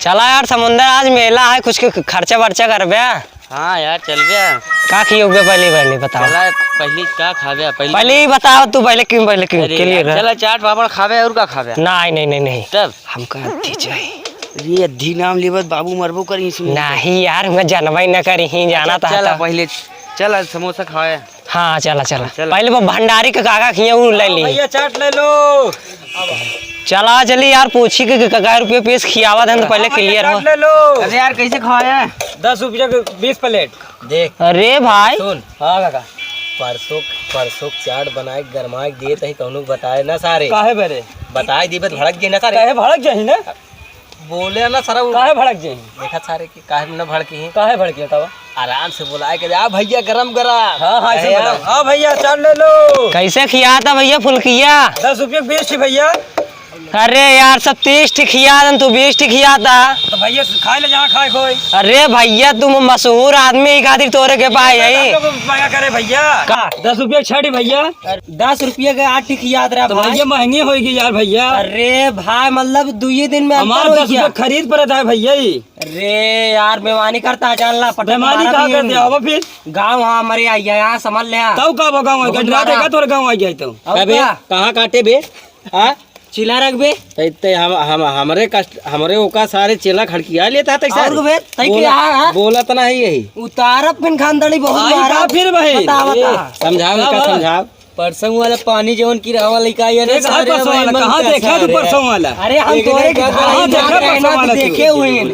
चला यार समुंदर आज मेला है, कुछ खर्चा वर्चा कर बे। हाँ यार चल गया। का खियो बे पहले बताओ। चला पहले का खावे पहले ही बताओ तू पहले क्यों के लिए चला चाट पापड़ खावे और का खावे। नहीं तब हमका अद्धी चाहिए। ये अद्धी नाम लेवत बाबू मरबो करी नहीं यार मैं जानवा ही न करी ही जाना था। चला पहले चल समोसा खाए। हाँ चला पहले वो भंडारी का काका खिया ले ली। भैया चाट ले लो। चला चली यार पूछी के का रुपये पीस खियावा था तो पहले क्लियर हो। ले लो। अरे यार कैसे खाया 10 रुपया 20 प्लेट। देख अरे भाई सुन। हाँ काका परसों चाट बनाए गरमाए दे तही कहूँ बताए ना सारे काहे बरे बताए दी बत भड़क गई ना सारे। काहे भड़क जाही ना बोले ना सारा काहे भड़क जाही देखा सारे की काहे न भड़की काहे भड़के तब आराम से बुलाए के आ भैया गरम गरा। हाँ ऐसे बताओ। हाँ भैया चाट ले लो। कैसे खिया था भैया फुलकिया 10 रुपया 20 भैया। अरे यार सब 30 खिया तू 20 खिया था तो भैया खाए ले जहाँ खाए खोई। अरे भैया तुम मशहूर आदमी ही खातिर तोरे के पाए यही क्या करे भैया 10 रुपया छड़ी भैया 10 रुपये के 8 खिया रहा तो भैया महंगी होगी यार भैया। अरे भाई मतलब 2 दिन में हमारा 10 रुपया खरीद पड़ता है भैया। अरे यार बेमानी करता है जान ला बेमानी कहा कर दिया फिर गाँव हाँ हमारे आइया यहाँ समझ ले तब का गाँव गडरा देगा तोरे गाँव आ गया तो कहाँ काटे बे हाँ चिल्ला रख बे हमरे ओका सारे चेला खड़किया लेता था बोला तो नहीं यही उतार पिन खानदानी बहुत मारा फिर भाई समझाओ परसों वाला पानी जवन की रहा वाला का ये कहाँ देखा तू परसों वाला। अरे हम तोरे देखे हुए हैं।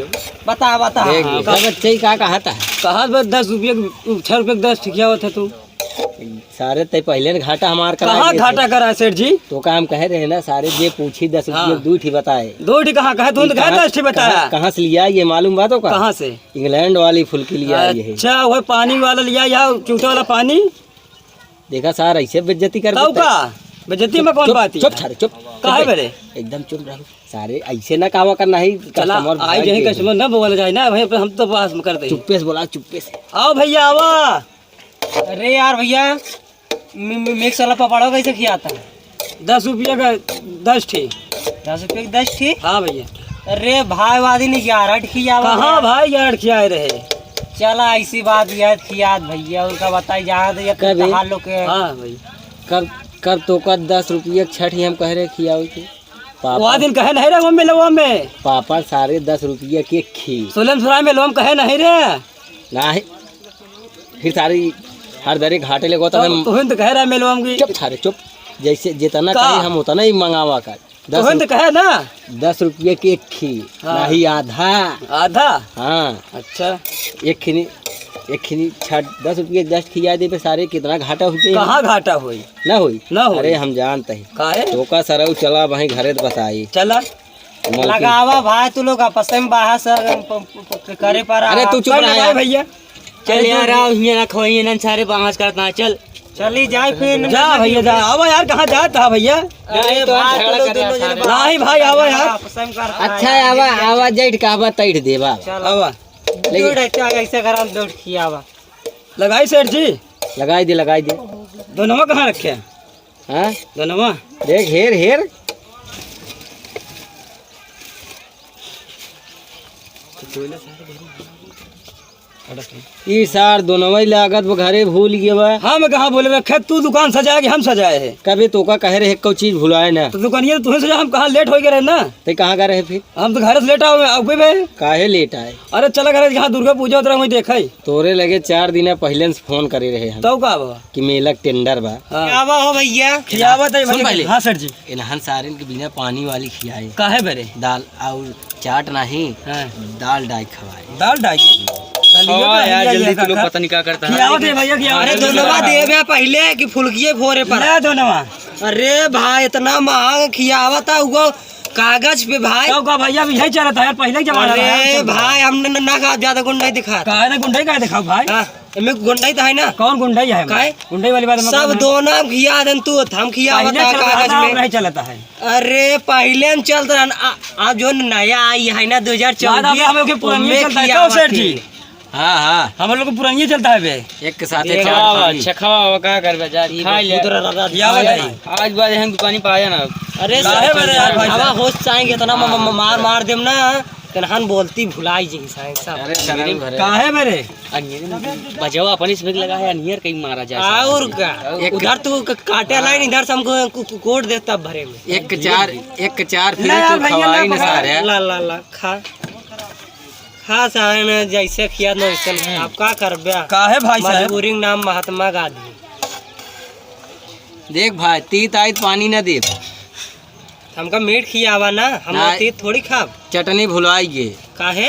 बता बच्चे का कहा था कहा 10 रुपया 6 रुपया 10 ठिकिया होता तू सारे तय पहले घाटा हमार कहाँ घाटा करा सेठ जी तो काम कह रहे हैं ना सारे जे पूछी 10 रुपया 2 ठी बताए 2 ठी कहाँ कहे तुम 10 ठी बताया कहाँ से लिया ये मालूम बातों का कहाँ से इंग्लैंड वाली फुल्की लिया ये अच्छा वो पानी वाला लिया या चूटे वाला पानी देखा सार ऐसे बेइज्जती कर बेइज्जती में कौन बात है चुप छाड़े चुप काहे बरे एकदम चुप रहो सारे ऐसे ना काम करना है कस्टमर आई जही कस्टमर ना बोला जाए ना भाई हम तो पास में कर दे चुप्पे से बोला चुप्पे से आओ भैया आवा। अरे यार भैया मिक्स वाला पपड़ा कैसे खियाता 10 रुपया का 10 ठी 10 रुपये 10 ठी। हाँ भैया अरे भाई वादी ने 11 खिया कहाँ भाई 11 खियाए रहे। चला ऐसी बात याद खियात भैया उनका बताई याद लोग के। हाँ भाई कर तो का 10 रुपया छठी हम कह रहे खियाओ के वो दिन कहे नहीं रे मिलवा में पापा सारे 10 रुपया के खी सोलम सुराय में लोम कहे नहीं रे नहीं फिर सारी हर दरे घाटे ले तो कह रहा मिलवा में चुप छारे चुप जैसे जितना कहे हम उतना ही मंगावा कर 10 कहे ना 10 रुपये की एक खी नहीं आधा हाँ अच्छा एक खिनी 10 रुपये 10 खिया दे पे सारे कितना घाटा हो गया। कहाँ घाटा हुई ना हुई अरे हम जानते हैं तो का सरऊ चला वहीं घरे बताई चला लगावा भाई तू लोग आपस में बाहर से करे पर। अरे तू चुप रहा भैया चल यार ये ना खोइए ना सारे बाहर करता चल चली जाए फिर जा भैया जा आवा यार कहाँ जाता भैया। नहीं भाई आवा यार अच्छा आवा जाइट का आवा तैठ देवा आवा ऐसे करा दौड़ खियावा लगाई सेठ जी लगाई दे दोनों कहाँ रखे हाँ दोनों देख हेर सार दोनों लागत वो घरे भूल गए। हम कहाँ बोले रखे तू दुकान सजाए कि हम सजाए है कभी तो का कह रहे कोई चीज भुलाए ना तो दुकानिया तुम्हें सजा हम कहाँ लेट हो गए ना तो कहाँ गए फिर हम तो घर से लेट आओ काहे लेट आए। अरे चला घर जहाँ दुर्गा पूजा उतरा वही देखे तोरे लगे 4 दिन पहले से फोन करे रहे हम तो का कि मेला टेंडर बा हो भैया खियावत है। हाँ सर जी इन्हन सारे के बिना पानी वाली खियाए काहे बरे दाल और चाट नहीं दाल डाई खवाए दाल डाई यार जल्दी तू लोग पता नहीं क्या करता है। अरे दोनों देवे पहले कि फुलकिए फोरे पर दोनों। अरे भाई इतना महंगा खियावत है वो कागज पे भाई का भैया भी यही चला था यार पहले जमाना। अरे भाई हमने ना ज्यादा गुण नहीं दिखा काहे गुंडे का दिखाओ भाई में गुंडाई तो है ना। कौन गुंडाई है? काहे? गुंडाई वाली बात सब दो नाम खिया दन तू हम खिया बता कागज में नहीं चलता है। अरे पहले हम चल रहा आप जो नया आई है ना 2024 हम लोग के पुरानी चलता है तो सेठ जी। हाँ हाँ हम लोग को पुरानी चलता है बे। एक के साथ अच्छा खावा का कर बे जा खा ले या बताई आज बाद हम दुकानी पे आया ना। अरे हवा होश चाहेंगे इतना मार मार देम ना कन्हन बोलती भुलाई जी साईं साहब। अरे शर्म भरे काहे मेरे बजाओ अपन इसमें लगा है अनियर कहीं मारा जाए और का उधर तू काटे लाइन इधर से हमको कोड दे तब भरे में एक के चार फिर तू खवाई न सारे ला ला ला खा साहन जैसे खिया न वैसे आप का करबे काहे भाई साहब? मजबूरी के नाम महात्मा गांधी। देख भाई तीत आयत पानी न दे हमका मीट खियावा ना हम ना। तीत थोड़ी खाब चटनी भुलाई गे काहे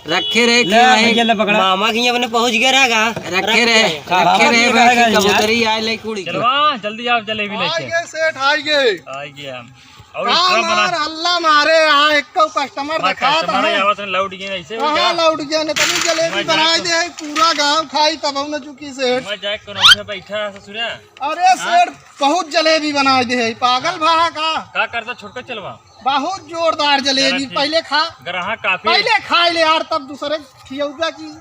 रखे रहे ले भैया ले पकड़ा मामा की अपने पहुंच गया रहेगा रखे रहे भाई कबूतरी आए ले कुड़ी जल्दी आप जलेबी लेके सेठ आइए हम और कब बना अल्लाह मारे यहाँ एक कस्टमर दिखा कस्टमर आवाज में लाउड गए ऐसे हो कहाँ लौट गया ने तनी जलेबी बनाई दे पूरा गांव खाई तब न चुकी सेठ मैं जाके कोनों बैठा ससुरा अरे सेठ बहुत जलेबी बनाई दे पागल भा का करता छोटका चलवा बहुत जोरदार जलेबी पहले खा ग्राहक काफी पहले खाई ले यार तब दूसरे खियौगा की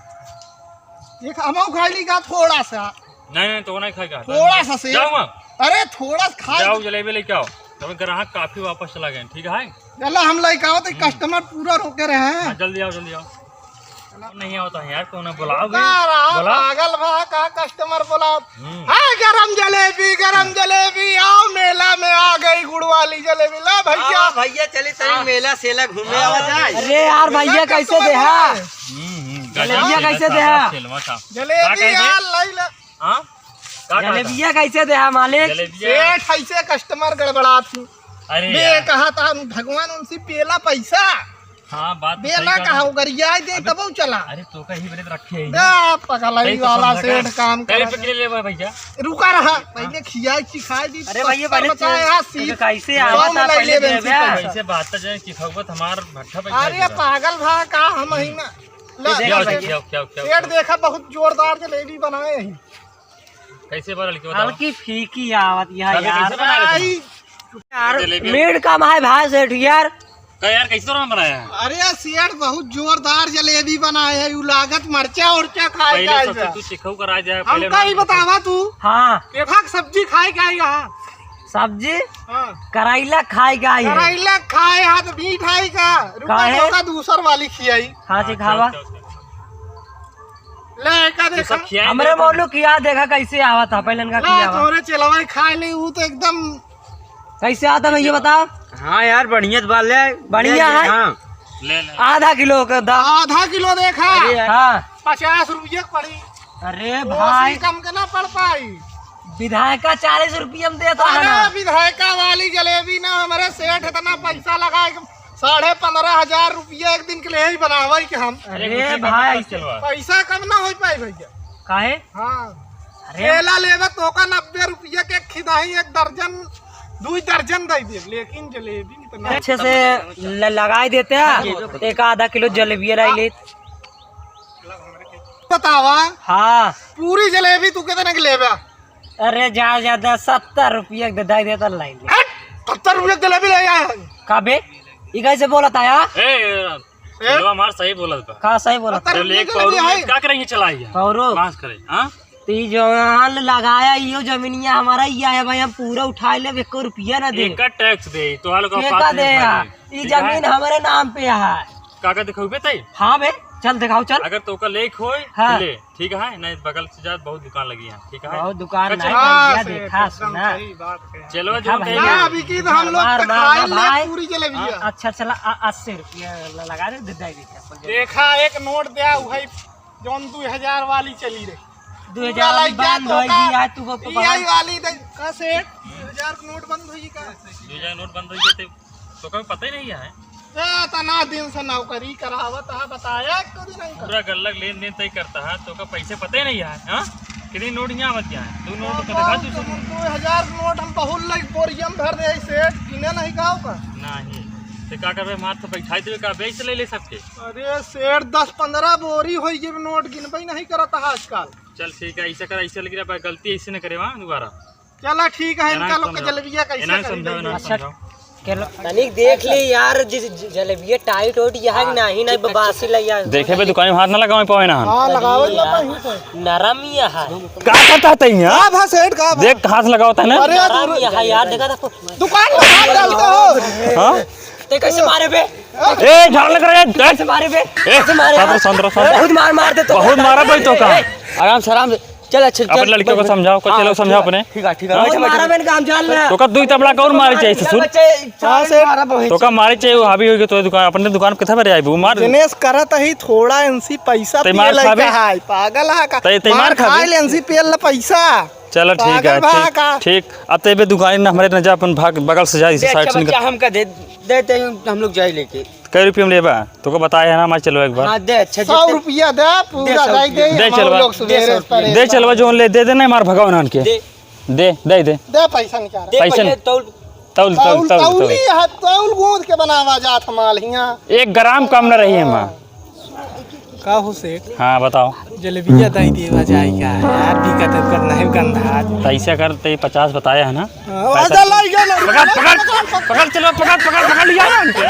एक हमो खाई ली का थोड़ा सा नहीं तो नहीं खाएगा थोड़ा सा सेठ जाओ अरे थोड़ा खा जाओ जलेबी लेके आओ तो ग्राहक काफी वापस चला गए ठीक है चला हम लेके आओ तो कस्टमर पूरा रोके रहे हैं जल्दी आओ नहीं होता है यार कौन बुलाओ पागल भा का कस्टमर बोला हाँ गरम जलेबी आओ मेला में आ गई गुड़ वाली जलेबी ला भैया भैया चले तनी मेला सेला घूमे आवा जाए। अरे यार भैया कैसे दे हा जलेबिया कैसे दे हा जलेबी यार लाई ले जलेबिया कैसे दे हा मालिक? सेठ ऐसे कस्टमर गड़बड़ा थी अरे मैं कहा था भगवान उनसे पेला पैसा हाँ बात तो बेला सही कहा गरिया दे तब चला अरे तो का ही बने रखे हैं ना पगलाई वाला सेठ काम कई कर रुपए के लिए भैया रुका रहा पहले खियाई सिखाई दी अरे भैया पहले बताया सीट कैसे आवा था पहले दे बे। कैसे बात तो जाए कि खगवत हमार भट्ठा पे अरे पागल भा का हम ही ना ला, क्या सेठ क्या क्या क्या सेठ देखा बहुत जोरदार जलेबी बनाए हैं कैसे बना लिखो बताओ हल्की फीकी आवत यार कैसे बना रहे आई यार मीट कम है भाई सेठ यार। यार कैसे तो बनाया है अरे सेठ बहुत जोरदार जलेबी बनाए है यू लागत मरचा उर्चा खाए पहले का सबसे तू सिखाऊ कर आ जाए हम पहले का ही बतावा तू हाँ पेफाक सब्जी खाए का यहाँ सब्जी हाँ करेला खाएगा ही करेला खाए हाथ भी खाए का रुका काहे? तो का दूसर वाली खियाई हाँ जी खावा ले का देखा सब खिया हमरे मोलू किया देखा कैसे आवा था पहले इनका ला किया आवा थोड़े चलवाई खाए ले वो तो एकदम कैसे आता मैं ये बताओ। हाँ यार बढ़िया बाल है बढ़िया है ले ले आधा किलो का आधा किलो देखा हाँ 50 रुपये पड़ी अरे भाई भाई कम के ना पड़ पाई विधायका 40 रुपये हम देता है ना। अरे विधायका वाली जलेबी ना हमारे सेठ इतना पैसा लगाए 15,500 रुपया एक दिन के लिए ही बनावे कि हम अरे भाई चलवा पैसा कम ना हो पाए भैया काहे? हाँ अरे केला लेवे तो का 90 रुपया के खिदाई 1 दर्जन 2 दर्जन दे दे लेकिन जलेबी इतना अच्छे से लगाई देते हैं एक आधा किलो जलेबी लाई ले। बतावा हाँ पूरी जलेबी तू कितने की लेवे अरे ज्यादा 70 रुपये दे देता लाई ले। 70 रुपये की जलेबी ले आया काबे ये कैसे बोला था यार? ए हमार सही बोला था का सही बोला था? 70 चल रुपये एक की जलेबी पाउडर है क्या करेंगे चलाइए और मांस करे हां ती जो लगाया यो जमीनिया हमारा ये है भाई हम पूरा उठा ले 1 रुपया ना दे एक का टैक्स दे तो हाल का के का दे यार ये जमीन हमारे नाम पे है। काका दिखाऊ बे तई हाँ बे चल दिखाओ चल। अगर तो का लेख होए हाँ। ले ठीक है नहीं बगल से जा बहुत दुकान लगी है ठीक है बहुत दुकान नहीं हाँ, भैया सेठ, देखा एकदम सुना। सही बात है। चलो हाँ जो भैया। कहेंगे ना अभी की तो हम लोग मार, तो मार, खाए मार, ले पूरी जलेबी है। अच्छा चला 80 रुपया लगा दे दे दे देखा एक नोट दिया भाई जौन 2000 वाली चली रे 2000 लाइक जा बंद तो होई का यार तू EI वाली दे का सेठ 2000 नोट बंद हुई का 2000 नोट बंद हो गए तो कभी पता ही नहीं है ए तना दिन से नौकरी करावत है बताया एक दिन नहीं पूरा गल्लक लेन देन तय करता है तो का पैसे पता ही नहीं है हाँ कितनी नोट यहाँ मत क्या है तू नोट का दिखा तू सब 2000 नोट हम बहुत लाइक बोरियम भर दे सेठ किने नहीं गाँव का नहीं तो क्या कर मार तो बैठाई देवे का बेच ले ले सबके। अरे सेठ 10-15 बोरी हो गए नोट गिनबई नहीं करता आजकल। चल ठीक है, ऐसा कर, ऐसा लग रहा है गलती ऐसे न करे वहाँ दोबारा। चला ठीक है, इनका लोग का जलेबिया कैसे इन्हें समझाओ, इन्हें समझाओ। तनिक देख ली यार जलेबिया टाइट होट यहाँ नहीं नहीं बासी लइया देखे बे दुकान में हाथ ना लगावे पावे ना। हां लगाओ ना भाई, नरम यहाँ का करता है तई हां भा सेठ का देख हाथ लगावता है ना। अरे नरम यहाँ यार देखा था दुकान में हाथ डालते हो। हां ते कैसे मारे बे ए झाड़ लग रहा है कैसे मारे बे कैसे मारे संतरा बहुत मार दे तो बहुत मारा भाई तो का। आराम से आराम से चल अच्छा अपने लड़कियों को समझाओ, कुछ चलो समझाओ अपने। ठीक है मारा मैंने काम जान ले तो का दुई तबला का और मारे चाहिए सुन हां से मारा बहुत तो का मारे चाहिए वो हावी होगी तो दुकान अपने दुकान किथे पर आई वो मार दिनेश करत ही थोड़ा एनसी पैसा ते पिए मार लइका खाबे? है पागल है का ते मार खाबे? खाए एनसी पिए ला पैसा। चलो ठीक है, पागल बा का? ठीक अब तो ये दुकान ना हमारे न जा अपन भाग बगल से जा इस साइड से बच्चा हमका दे देते हम लोग जाई लेके कई रुपये में लेबा तो को बताया है ना हमारे चलो एक बार हां दे अच्छा 100 रुपया दे पूरा दे, जाई दे दे हम चलवा। लोग सवेरे परे दे चलवा जो ले दे देना मार भगाओ ना के दे दे दे दे दे पैसा निकाल दे पैसा पहले तौल तौल तौल तौल तौली है तौल गूंद के बनावा जात माल हिया 1 ग्राम कम न रही है मां। का हो सेठ हाँ बताओ जलेबिया दई देवा जाए क्या यार भी कतब करना है गंधा तो ऐसा कर तो 50 बताया है ना। आजा लाई गया पकड़ पकड़ पकड़ चलो पकड़ पकड़ पकड़ लिया ना उनके।